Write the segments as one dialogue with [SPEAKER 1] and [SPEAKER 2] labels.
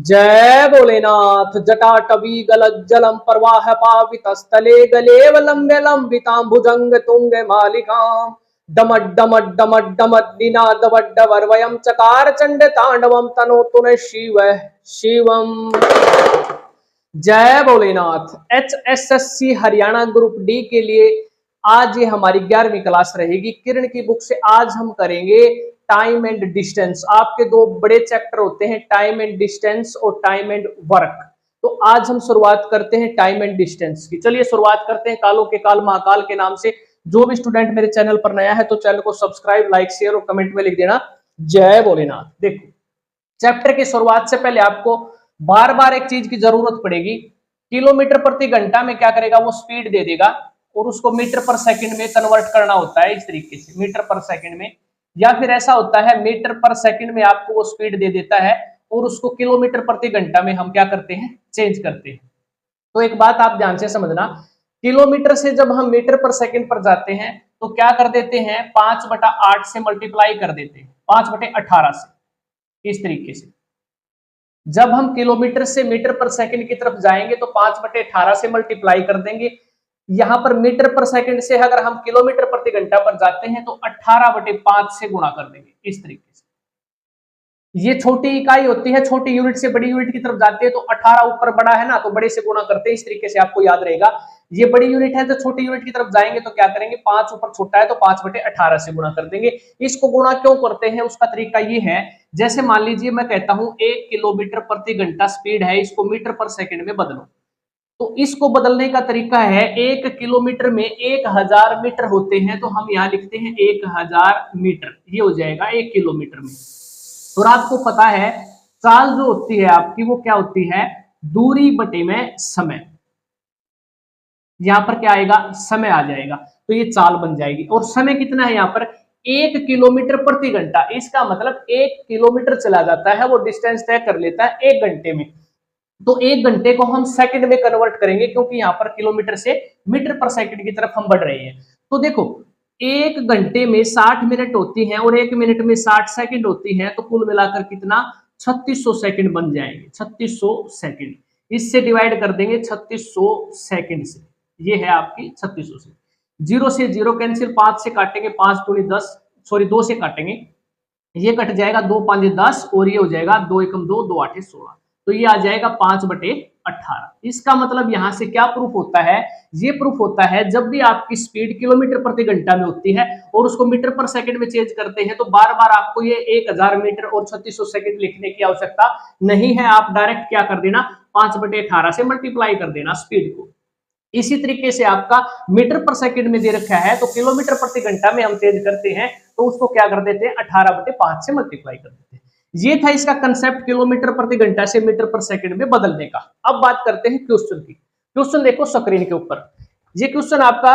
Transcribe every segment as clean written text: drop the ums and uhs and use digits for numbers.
[SPEAKER 1] जय भोलेनाथ। जटाटवी गलज्जलम प्रवाह पावितस्थले गलेव लंबे लंबितां भुजंग तुंग मालिकाम डमट डमट डमट डमट निनादवड्डवर्वयं चकार चंड तांडवम तनोतु न शिव शिवम। जय Bholenath. HSSC Haryana group D के लिए आज ये हमारी 11वीं क्लास रहेगी। किरण की बुक से आज हम करेंगे टाइम एंड डिस्टेंस। आपके दो बड़े चैप्टर होते हैं, टाइम एंड डिस्टेंस और टाइम एंड वर्क। तो आज हम शुरुआत करते हैं टाइम एंड डिस्टेंस की। चलिए शुरुआत करते हैं कालों के काल महाकाल के नाम से। जो भी स्टूडेंट मेरे चैनल पर नया है तो चैनल को सब्सक्राइब, लाइक, शेयर और कमेंट में लिख देना जय भोलेनाथ। देखो, चैप्टर की शुरुआत से पहले आपको बार बार एक चीज की जरूरत पड़ेगी। किलोमीटर प्रति घंटा में क्या करेगा, वो स्पीड दे देगा और उसको मीटर पर सेकंड में कन्वर्ट करना होता है। इस तरीके से मीटर पर सेकंड में, या फिर ऐसा होता है मीटर पर सेकंड में आपको वो स्पीड दे देता है और उसको किलोमीटर प्रति घंटा में हम क्या करते हैं, चेंज करते हैं। तो एक बात आप ध्यान से समझना, किलोमीटर से जब हम मीटर पर सेकंड पर जाते हैं तो क्या कर देते हैं, 5/8 से मल्टीप्लाई कर देते हैं, 5/18 से। इस तरीके से जब हम किलोमीटर से मीटर पर सेकंड की तरफ जाएंगे तो 5/18 से मल्टीप्लाई कर देंगे। यहां पर मीटर पर सेकंड से अगर हम किलोमीटर प्रति घंटा पर जाते हैं तो 18/5 से गुणा कर देंगे। इस तरीके से ये छोटी इकाई होती है, छोटी यूनिट से बड़ी यूनिट की तरफ जाती है तो 18 ऊपर बड़ा है ना, तो बड़े से गुणा करते हैं। इस तरीके से आपको याद रहेगा, ये बड़ी यूनिट है तो छोटी यूनिट की तरफ जाएंगे तो क्या करेंगे, 5 ऊपर छोटा है तो 5/18 से गुणा कर देंगे। इसको गुणा क्यों करते हैं, उसका तरीका ये है, जैसे मान लीजिए मैं कहता हूं 1 किलोमीटर प्रति घंटा स्पीड है, इसको मीटर पर सेकंड में बदलो। तो इसको बदलने का तरीका है, 1 किलोमीटर में 1000 मीटर होते हैं तो हम यहां लिखते हैं 1000 मीटर, ये हो जाएगा 1 किलोमीटर में। और आपको पता है चाल जो होती है आपकी वो क्या होती है, दूरी बटे में समय। यहां पर क्या आएगा, समय आ जाएगा, तो ये चाल बन जाएगी। और समय कितना है यहाँ पर, 1 किलोमीटर प्रति घंटा। इसका मतलब 1 किलोमीटर चला जाता है, वो डिस्टेंस तय कर लेता है 1 घंटे में। तो 1 घंटे को हम सेकंड में कन्वर्ट करेंगे क्योंकि यहाँ पर किलोमीटर से मीटर पर सेकंड की तरफ हम बढ़ रहे हैं। तो देखो, 1 घंटे में 60 मिनट होती है और 1 मिनट में 60 सेकंड होती है, तो कुल मिलाकर कितना, 3600 सेकंड बन जाएंगे। 3600 सेकंड, इससे डिवाइड कर देंगे 3600 सेकंड से, ये है आपकी 3600 से। 0 से 0 कैंसिल, 5 से काटेंगे, 5 दूनी 10, सॉरी 2 से काटेंगे, ये कट जाएगा, 2 5 10 और ये हो जाएगा 2 एकम 2, 2 8 16, तो ये आ जाएगा 5/18। इसका मतलब यहां से क्या प्रूफ होता है, ये प्रूफ होता है जब भी आपकी स्पीड किलोमीटर प्रति घंटा में होती है और उसको मीटर पर सेकंड में चेंज करते हैं तो बार बार आपको ये 1000 मीटर और 3600 सेकंड लिखने की आवश्यकता नहीं है। आप डायरेक्ट क्या कर देना, 5/18 से मल्टीप्लाई कर देना स्पीड को। इसी तरीके से आपका मीटर पर सेकंड में दे रखा है तो किलोमीटर प्रति घंटा में हम चेंज करते हैं तो उसको क्या कर देते हैं, 18/5 से मल्टीप्लाई कर देते हैं। ये था इसका कंसेप्ट, किलोमीटर प्रति घंटा से मीटर पर सेकंड में बदलने का। अब बात करते हैं क्वेश्चन की। क्वेश्चन देखो स्क्रीन के ऊपर, ये क्वेश्चन आपका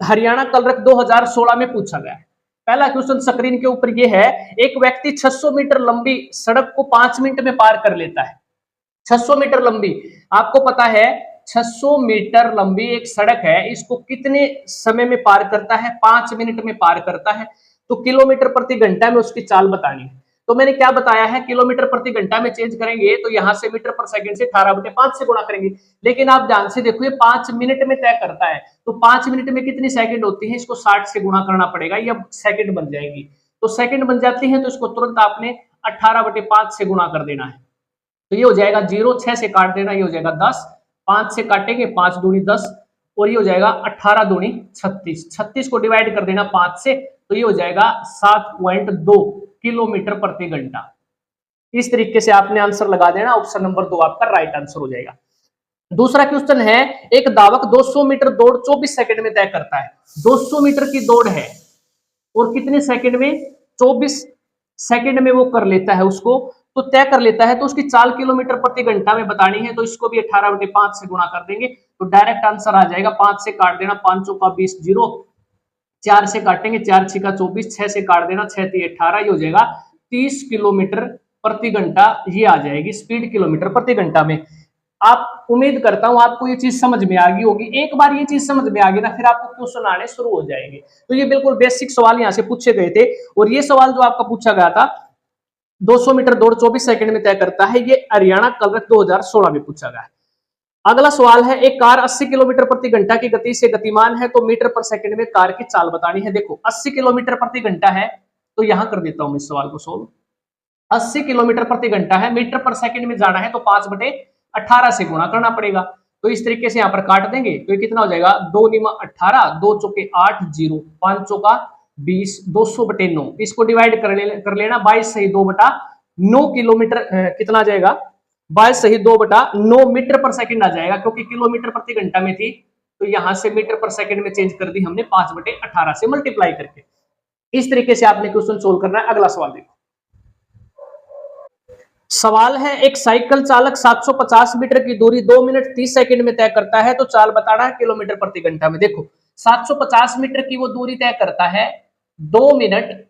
[SPEAKER 1] हरियाणा कलरक 2016 में पूछा गया है। पहला क्वेश्चन स्क्रीन के ऊपर ये है, एक व्यक्ति 600 मीटर लंबी सड़क को 5 मिनट में पार कर लेता है। 600 मीटर लंबी, आपको पता है 600 मीटर लंबी एक सड़क है, इसको कितने समय में पार करता है, 5 मिनट में पार करता है। तो किलोमीटर प्रति घंटा में उसकी चाल बतानी है। तो मैंने क्या बताया है, किलोमीटर प्रति घंटा में चेंज करेंगे तो यहां से मीटर पर सेकंड से 18/5 से गुणा करेंगे। लेकिन आप ध्यान से देखो, ये 5 मिनट में तय करता है, तो 5 मिनट में कितनी सेकंड होती है, इसको 60 से गुणा करना पड़ेगा, ये सेकंड बन जाएगी। तो सेकंड बन जाती है तो इसको तुरंत आपने 18/5 से गुणा कर देना है। तो ये हो जाएगा 0, 6 से काट देना, ये हो जाएगा 10, 5 से काटेंगे, 5 दूनी 10 और ये हो जाएगा 18 दूनी 36, 36 को डिवाइड कर देना 5 से, तो ये हो जाएगा 7.2 किलोमीटर प्रति घंटा। इस तरीके से आपने आंसर लगा देना, ऑप्शन नंबर 2 आपका राइट आंसर हो जाएगा। दूसरा क्वेश्चन है, एक धावक 200 मीटर दौड़ 24 सेकंड में तय करता है। 200 मीटर की दौड़ है और कितने सेकंड में, 24 सेकंड में वो कर लेता है, उसको तो तय कर लेता है। तो उसकी चाल किलोमीटर प्रति घंटा में बतानी है, तो इसको भी 18/5 से गुणा कर देंगे तो डायरेक्ट आंसर आ जाएगा। 5 से काट देना, 5 का 20, 0, 4 से काटेंगे, 4 6 का 24, 6 से काट देना, 6 3 18, ये हो जाएगा 30 किलोमीटर प्रति घंटा, ये आ जाएगी स्पीड किलोमीटर प्रति घंटा में। आप, उम्मीद करता हूं आपको ये चीज समझ में आ गई होगी। एक बार ये चीज समझ में आ गई ना, फिर आपको क्वेश्चन आने शुरू हो जाएंगे। तो ये बिल्कुल बेसिक सवाल यहाँ से पूछे गए थे और ये सवाल जो आपका पूछा गया था 200 मीटर दौड़ 24 सेकंड में तय करता है। ये हरियाणा कलरक 2016 में पूछा गया है। अगला सवाल है, एक कार 80 किलोमीटर प्रति घंटा की गति से गतिमान है, तो मीटर पर सेकंड में कार की चाल बतानी है। देखो 80 किलोमीटर प्रति घंटा है, तो यहां कर देता हूं इस सवाल को सोल्व। 80 किलोमीटर प्रति घंटा है, मीटर पर सेकंड में जाना है तो 5/18 से गुणा करना पड़ेगा। तो इस तरीके से यहां पर काट देंगे तो ये कितना हो जाएगा, 2 × 18, 2 × 8, 0, 5 × 20, 200/9। इसको डिवाइड कर लेना, 22 सही 2/9 किलोमीटर कितना आ जाएगा, 22 सही 2/9 मीटर पर सेकंड आ जाएगा, क्योंकि किलोमीटर प्रति घंटा में थी तो यहां से मीटर पर सेकंड में चेंज कर दी हमने 5/18 से मल्टीप्लाई करके। इस तरीके से आपने क्वेश्चन सोल्व करना है। अगला सवाल देखो। सवाल है, एक साइकिल चालक 750 मीटर की दूरी 2 मिनट 30 सेकंड में तय करता है, तो चाल बताना है किलोमीटर प्रति घंटा में। देखो 750 मीटर की वो दूरी तय करता है 2 मिनट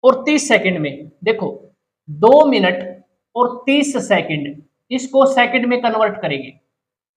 [SPEAKER 1] और 30 सेकंड में। देखो 2 मिनट और 30 सेकंड, इसको सेकंड में कन्वर्ट करेंगे।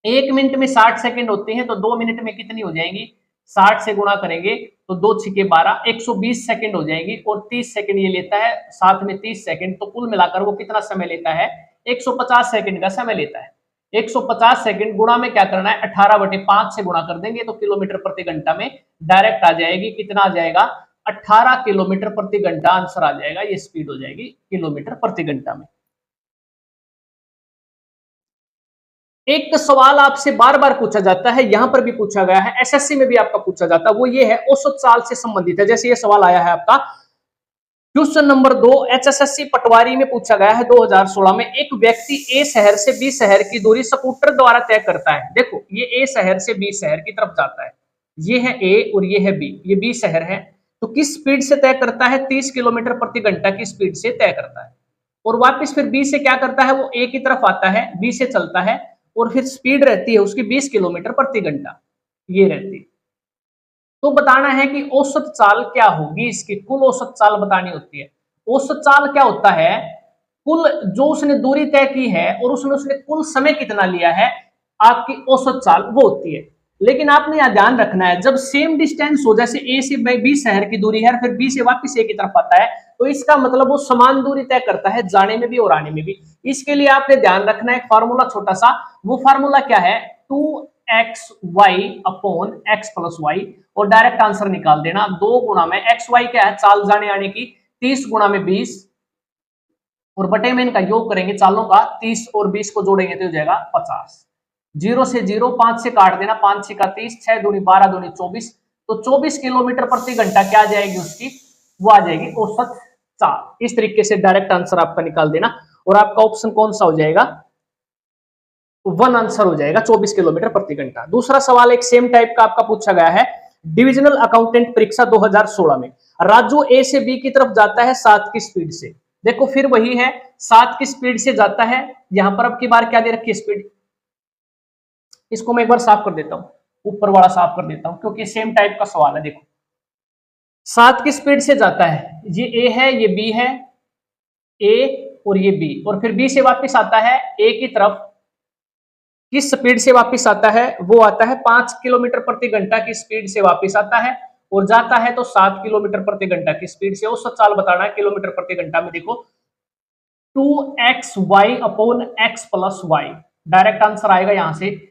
[SPEAKER 1] 1 मिनट में 60 सेकंड होते हैं, तो 2 मिनट में कितनी हो जाएंगी, 60 से गुणा करेंगे तो 2 × 12 120 सेकंड हो जाएगी, और 30 सेकंड ये लेता है, साथ में 30 सेकंड, तो कुल मिलाकर वो कितना समय लेता है, 150 सेकंड का समय लेता है। 150 सेकंड गुणा में क्या करना है, 18/5 से गुणा कर देंगे तो किलोमीटर प्रति घंटा में डायरेक्ट आ जाएगी। कितना आ जाएगा, 18 किलोमीटर प्रति घंटा आंसर आ जाएगा। ये स्पीड हो जाएगी किलोमीटर प्रति घंटा में। एक सवाल आपसे बार बार पूछा जाता है, यहां पर भी पूछा गया है, एसएससी में भी आपका पूछा जाता है, वो ये है औसत चाल से संबंधित है। जैसे ये सवाल आया है आपका क्वेश्चन नंबर 2, एचएसएससी पटवारी में पूछा गया है 2016 में, एक व्यक्ति ए शहर से बी शहर की दूरी स्कूटर द्वारा तय करता है। देखो ये ए शहर से बी शहर की तरफ जाता है, ये है ए और ये है बी, ये बी शहर है, तो किस स्पीड से तय करता है, 30 किलोमीटर प्रति घंटा की स्पीड से तय करता है। और वापस फिर बी से क्या करता है, वो ए की तरफ आता है, बी से चलता है, और फिर स्पीड रहती है उसकी 20 किलोमीटर प्रति घंटा, ये रहती है। तो बताना है कि औसत चाल क्या होगी, इसकी कुल औसत चाल बतानी होती है। औसत चाल क्या होता है, कुल जो उसने दूरी तय की है और उसमें उसने कुल समय कितना लिया है, आपकी औसत चाल वो होती है। लेकिन आपने यहां ध्यान रखना है, जब सेम डिस्टेंस हो, जैसे ए से बी शहर की दूरी है, फिर बी से वापस ए की तरफ आता है, तो इसका मतलब वो समान दूरी तय करता है, जाने में भी और आने में भी। इसके लिए आपने ध्यान रखना है एक फार्मूला छोटा सा, वो फार्मूला क्या है, 2xy/x+y, और डायरेक्ट आंसर निकाल देना। 2 गुणा में xy क्या है, चाल जाने आने की, 30 गुणा में 20, और बटे में इनका योग करेंगे चालों का, 30 और 20 को जोड़ेंगे तो हो जाएगा 50। 0 से 0, 5 से काट देना, 5 × 30, 6 दूनी 12 दूनी 24, तो 24 किलोमीटर प्रति घंटा क्या आ जाएगी उसकी, वो आ जाएगी औसत चाल। इस तरीके से डायरेक्ट आंसर आपका निकाल देना, और आपका ऑप्शन कौन सा हो जाएगा, 1 आंसर हो जाएगा, 24 किलोमीटर प्रति घंटा। दूसरा सवाल एक सेम टाइप का आपका पूछा गया है, डिविजनल अकाउंटेंट परीक्षा 2016 में, राजू ए से बी की तरफ जाता है 7 की स्पीड से। देखो फिर वही है, 7 की स्पीड से जाता है, यहां पर अब की बार क्या दे रखी है, स्पीड। इसको मैं एक बार साफ कर देता हूं, ऊपर वाला साफ कर देता हूं, क्योंकि सेम टाइप का सवाल है। देखो 7 की स्पीड से जाता है, ये ए है, ये बी है, ए और ये बी, और फिर बी से वापस आता है ए की तरफ। किस स्पीड से वापस आता है, वो आता है 5 किलोमीटर प्रति घंटा की स्पीड से वापस आता है, और जाता है तो 7 किलोमीटर प्रति घंटा की स्पीड से। औसत चाल बताना है किलोमीटर प्रति घंटा में। देखो 2xy/x+y, डायरेक्ट आंसर आएगा यहां से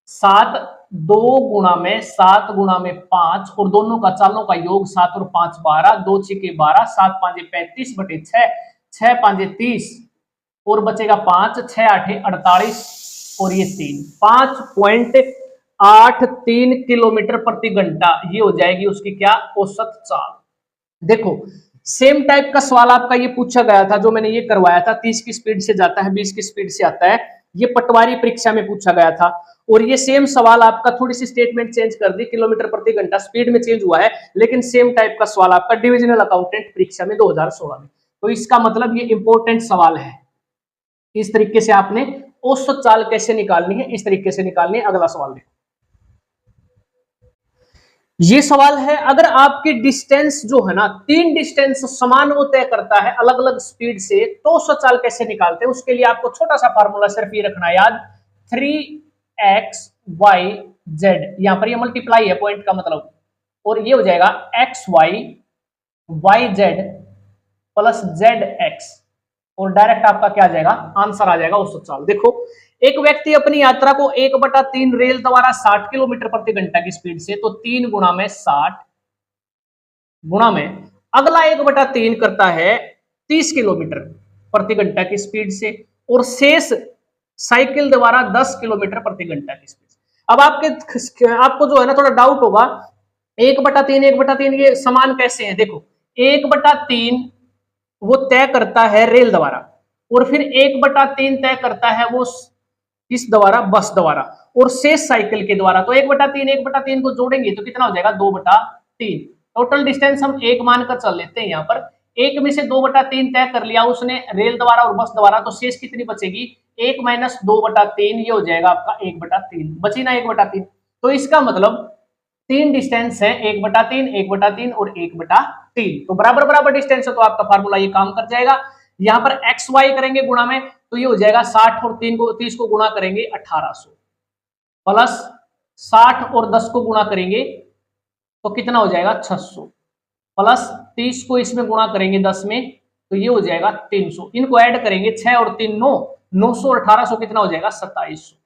[SPEAKER 1] 7, 2 गुणा में 7 गुणा में 5, और दोनों का चालों का योग, 7 और 5 12, 2 × 6 12, 7 × 5 35/6, 6 × 5 30, और बचेगा 5, 6 × 8 48, और ये 3, 5.83 किलोमीटर प्रति घंटा, ये हो जाएगी उसकी क्या, औसत चाल। देखो सेम टाइप का सवाल आपका ये पूछा गया था, जो मैंने ये करवाया था, 30 की स्पीड से जाता है, 20 की स्पीड से आता है, ये पटवारी परीक्षा में पूछा गया था। और ये सेम सवाल आपका थोड़ी सी स्टेटमेंट चेंज कर दी, किलोमीटर प्रति घंटा स्पीड में चेंज हुआ है, लेकिन सेम टाइप का सवाल आपका डिविजनल अकाउंटेंट परीक्षा में 2016 में। तो इसका मतलब ये इंपॉर्टेंट सवाल है। इस तरीके से आपने औसत चाल कैसे निकालनी है, इस तरीके से निकालनी है। अगला सवाल देखो, ये सवाल है, अगर आपकी डिस्टेंस जो है ना, 3 डिस्टेंस समान वो तय करता है अलग अलग स्पीड से, तो औसत चाल कैसे निकालते हैं। उसके लिए आपको छोटा सा फार्मूला सिर्फ ये रखना याद, 3xyz, यहां पर ये मल्टीप्लाई है पॉइंट का मतलब, और ये हो जाएगा xy yz + zx। और डायरेक्ट आपका क्या आ जाएगा, आंसर आ जाएगा औसत चाल। देखो, एक व्यक्ति अपनी यात्रा को 1/3 रेल द्वारा 60 किलोमीटर प्रति घंटा की स्पीड से, तो 3 गुणा में 60 गुणा में अगला 1/3 करता है 30 किलोमीटर प्रति घंटा की स्पीड से, और शेष साइकिल द्वारा 10 किलोमीटर प्रति घंटा की स्पीड से। अब आपको जो है ना थोड़ा डाउट होगा, 1/3 1/3 ये समान कैसे हैं? देखो, 1/3 वो तय करता है रेल द्वारा, और फिर 1/3 तय करता है वो किस द्वारा, बस द्वारा, और शेष साइकिल के द्वारा। तो 1/3 को जोड़ेंगे तो कितना हो जाएगा, 2/3। टोटल डिस्टेंस हम 1 मानकर चल लेते हैं। यहाँ पर 1 में से 2/3 तय कर लिया उसने रेल द्वारा और बस द्वारा, तो शेष कितनी बचेगी, 1 - 2/3, ये हो जाएगा आपका 1/3, बची ना 1/3। तो इसका मतलब 3 डिस्टेंस है, 1/3, 1/3 और 1/3, तो बराबर बराबर डिस्टेंस है, तो आपका फार्मूला ये काम कर जाएगा। यहाँ पर एक्स वाई करेंगे गुणा में, तो ये हो जाएगा 60 और 30 को गुणा करेंगे 1800, प्लस 60 और 10 को गुणा करेंगे तो कितना हो जाएगा 600, प्लस 30 को इसमें गुणा करेंगे 10 में, तो ये हो जाएगा 300। इनको ऐड करेंगे, 6 और 3 9, 900 और 1800 कितना हो जाएगा 2700।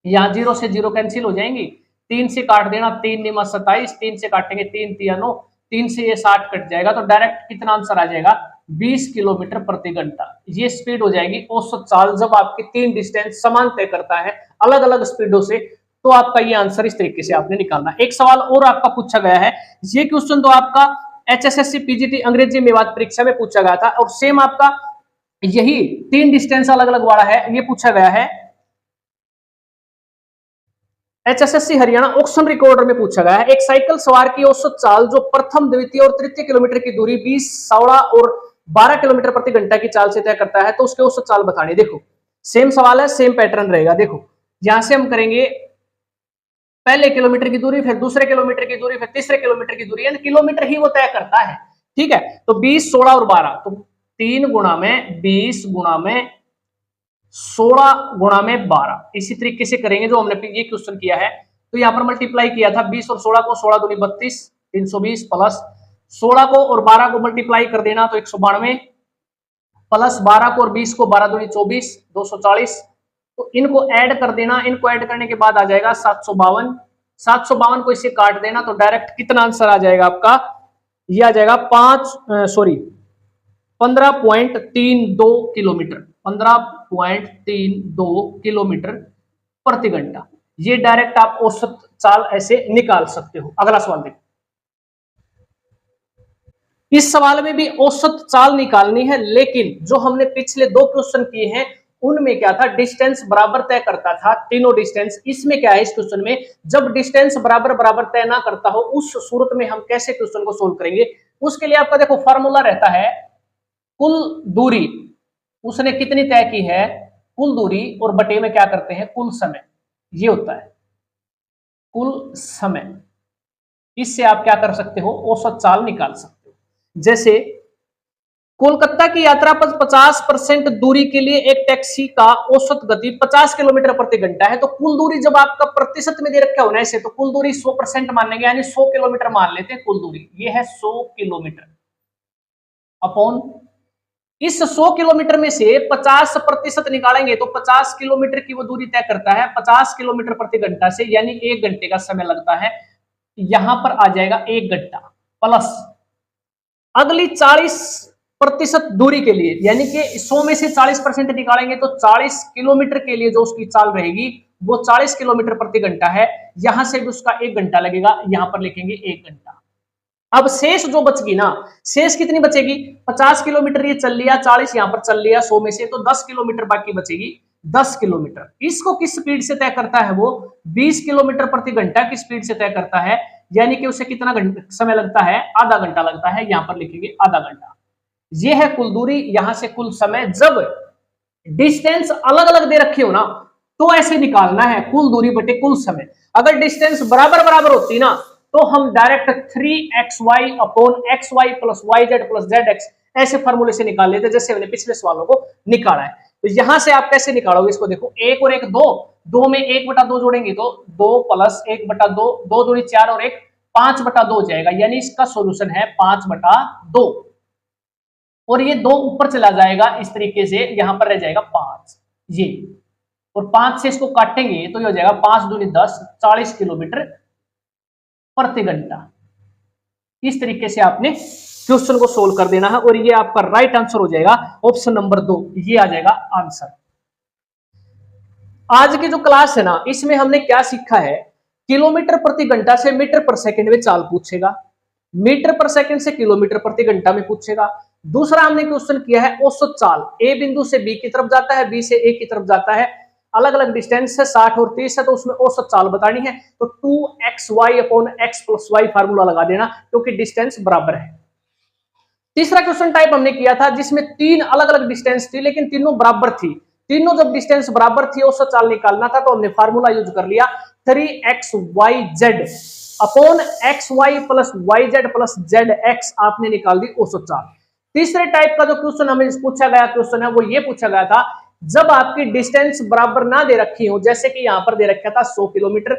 [SPEAKER 1] यहाँ 0 से 0 कैंसिल हो जाएंगी, 3 से काट देना, 3 × 9 = 27, 3 से काटेंगे 3 × 3 = 9, 3 से ये 60 कट जाएगा, तो डायरेक्ट कितना आंसर आ जाएगा, 20 किलोमीटर प्रति घंटा। ये स्पीड हो जाएगी औसत चाल जब आपके 3 डिस्टेंस समान तय करता है अलग अलग स्पीडों से। तो आपका ये आंसर इस तरीके से आपने निकालना। एक सवाल और आपका पूछा गया है, ये क्वेश्चन तो आपका HSSC PGT अंग्रेजी मेवात परीक्षा में पूछा गया था, और सेम आपका यही 3 डिस्टेंस अलग अलग वाला है, ये पूछा गया है HSSC हरियाणा ऑक्शन रिकॉर्डर में पूछा गया है। एक साइकिल सवार की औसत चाल जो प्रथम, द्वितीय और तृतीय किलोमीटर की दूरी 20, 16 और 12 किलोमीटर प्रति घंटा की चाल से तय करता है, तो उसके औसत चाल बतानी। देखो, सेम सवाल है, सेम पैटर्न रहेगा। देखो, यहां से हम करेंगे पहले किलोमीटर की दूरी, फिर दूसरे किलोमीटर की दूरी, फिर तीसरे किलोमीटर की दूरी, यानी किलोमीटर ही वो तय करता है। ठीक है, तो 20, 16 और 12, तो 3 गुणा में 20 गुणा में 16 गुणा में 12, इसी तरीके से करेंगे जो हमने ये क्वेश्चन किया है। तो यहाँ पर मल्टीप्लाई किया था 20 और 16 को, 16 दूनी 32, 320, प्लस 16 को और 12 को मल्टीप्लाई कर देना तो 192, प्लस 12 को और 20 को, 12 दूनी 24, 240, तो इनको ऐड कर देना। इनको ऐड करने के बाद आ जाएगा 752, 752 को इससे काट देना तो डायरेक्ट कितना आंसर आ जाएगा आपका, ये आ जाएगा 15.32 किलोमीटर, 15.32 किलोमीटर प्रति घंटा। ये डायरेक्ट आप औसत चाल ऐसे निकाल सकते हो। अगला सवाल देखो, इस सवाल में भी औसत चाल निकालनी है, लेकिन जो हमने पिछले 2 क्वेश्चन किए हैं उनमें क्या था, डिस्टेंस बराबर तय करता था, तीनों डिस्टेंस। इसमें क्या है, इस क्वेश्चन में जब डिस्टेंस बराबर बराबर तय ना करता हो, उस सूरत में हम कैसे क्वेश्चन को सोल्व करेंगे। उसके लिए आपका देखो फॉर्मूला रहता है, कुल दूरी उसने कितनी तय की है, कुल दूरी, और बटे में क्या करते हैं, कुल समय, ये होता है कुल समय। इससे आप क्या कर सकते हो, औसत चाल निकाल सकते हो। जैसे कोलकाता की यात्रा पर 50% दूरी के लिए एक टैक्सी का औसत गति 50 किलोमीटर प्रति घंटा है, तो कुल दूरी जब आपका प्रतिशत में दे रखा होना ऐसे, तो कुल दूरी 100% मानेंगे, यानी 100 किलोमीटर मान लेते हैं कुल दूरी। ये है 100 किलोमीटर अपॉन इस 100 किलोमीटर में से 50% निकालेंगे तो 50 किलोमीटर की वो दूरी तय करता है 50 किलोमीटर प्रति घंटा से, यानी 1 घंटे का समय लगता है। यहां पर आ जाएगा 1 घंटा, प्लस अगली 40% दूरी के लिए, यानी कि 100 में से 40% निकालेंगे तो 40 किलोमीटर के लिए जो उसकी चाल रहेगी वो 40 किलोमीटर प्रति घंटा है। यहां से भी उसका 1 घंटा लगेगा, यहां पर लिखेंगे 1 घंटा। अब शेष जो बचगी ना, शेष कितनी बचेगी, 50 किलोमीटर ये चल लिया, 40 यहां पर चल लिया 100 में से, तो 10 किलोमीटर बाकी बचेगी, 10 किलोमीटर। इसको किस स्पीड से तय करता है, वो 20 किलोमीटर प्रति घंटा की स्पीड से तय करता है, यानी कि उसे कितना समय लगता है, आधा घंटा लगता है। यहां पर लिखेंगे आधा घंटा। ये है कुल दूरी, यहां से कुल समय। जब डिस्टेंस अलग अलग दे रखे हो ना, तो ऐसे निकालना है, कुल दूरी बटे कुल समय। अगर डिस्टेंस बराबर बराबर होती ना, तो हम direct 3xy upon xy plus yz plus zx ऐसे फॉर्मूले से निकाल लेते, जैसे हमने पिछले सवालों को निकाला है। तो यहां से आप कैसे निकालोगे इसको, देखो 1 और 1 2, 2 में 1/2 जोड़ेंगे तो 2 प्लस 1/2, 2 दूनी 4 और 1 5/2 हो जाएगा, यानी इसका सोल्यूशन है 5/2। और ये 2 ऊपर चला जाएगा इस तरीके से, यहां पर रह जाएगा 5 ये, और 5 से इसको काटेंगे तो ये हो जाएगा 5 दूनी 10, 40 किलोमीटर प्रति घंटा। इस तरीके से आपने क्वेश्चन को सोल्व कर देना है और ये आपका राइट आंसर हो जाएगा ऑप्शन नंबर 2, ये आ जाएगा आंसर। आज की जो क्लास है ना, इसमें हमने क्या सीखा है, किलोमीटर प्रति घंटा से मीटर पर सेकंड में चाल पूछेगा, मीटर पर सेकंड से किलोमीटर प्रति घंटा में पूछेगा। दूसरा हमने क्वेश्चन किया है औसत चाल, ए बिंदु से बी की तरफ जाता है, बी से ए की तरफ जाता है, अलग अलग डिस्टेंस है 60 और 30 है, तो उसमें औसत चाल बतानी है, तो 2xy upon x plus y formula लगा देना क्योंकि डिस्टेंस बराबर है। तीसरा क्वेश्चन टाइप हमने किया था जिसमें 3 अलग अलग डिस्टेंस थी लेकिन तीनों बराबर थी, तीनों जब डिस्टेंस बराबर थी औसत चाल निकालना था, तो हमने फार्मूला यूज कर लिया 3xyz upon xy plus yz plus zx, आपने निकाल दी औसत चाल। तीसरे टाइप का जो क्वेश्चन हमें पूछा गया क्वेश्चन है वो ये पूछा गया था, जब आपकी डिस्टेंस बराबर ना दे रखी हो, जैसे कि यहां पर दे रखा था 100 किलोमीटर,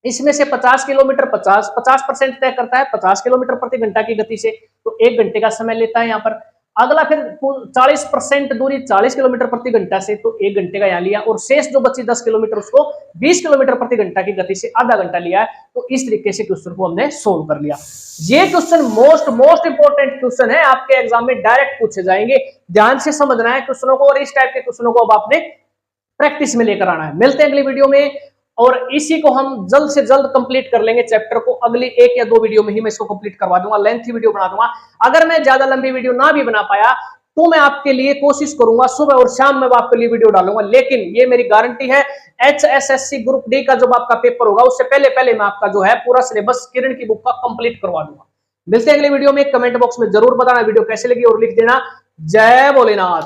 [SPEAKER 1] इसमें से 50 किलोमीटर 50% तय करता है 50 किलोमीटर प्रति घंटा की गति से, तो 1 घंटे का समय लेता है यहाँ पर। अगला फिर 40% दूरी 40 किलोमीटर प्रति घंटा से, तो 1 घंटे का यहाँ लिया, और शेष जो बची 10 किलोमीटर उसको 20 किलोमीटर प्रति घंटा की गति से आधा घंटा लिया है। तो इस तरीके से क्वेश्चन को हमने सोल्व कर लिया। ये क्वेश्चन मोस्ट इंपोर्टेंट क्वेश्चन है, आपके एग्जाम में डायरेक्ट पूछे जाएंगे, ध्यान से समझना है क्वेश्चनों को, और इस टाइप के क्वेश्चनों को अब आपने प्रैक्टिस में लेकर आना है। मिलते हैं अगली वीडियो में, और इसी को हम जल्द से जल्द कंप्लीट कर लेंगे चैप्टर को, अगली 1 या 2 वीडियो में ही मैं इसको कंप्लीट करवा दूंगा, लेंथी वीडियो बना दूंगा। अगर मैं ज्यादा लंबी वीडियो ना भी बना पाया तो मैं आपके लिए कोशिश करूंगा सुबह और शाम में आपके लिए वीडियो डालूंगा, लेकिन ये मेरी गारंटी है HSSC ग्रुप डी का जब आपका पेपर होगा उससे पहले मैं आपका जो है पूरा सिलेबस किरण की बुक का कंप्लीट करवा दूंगा। मिलते हैं अगली वीडियो में, कमेंट बॉक्स में जरूर बताना वीडियो कैसे लगी और लिख देना जय भोलेनाथ।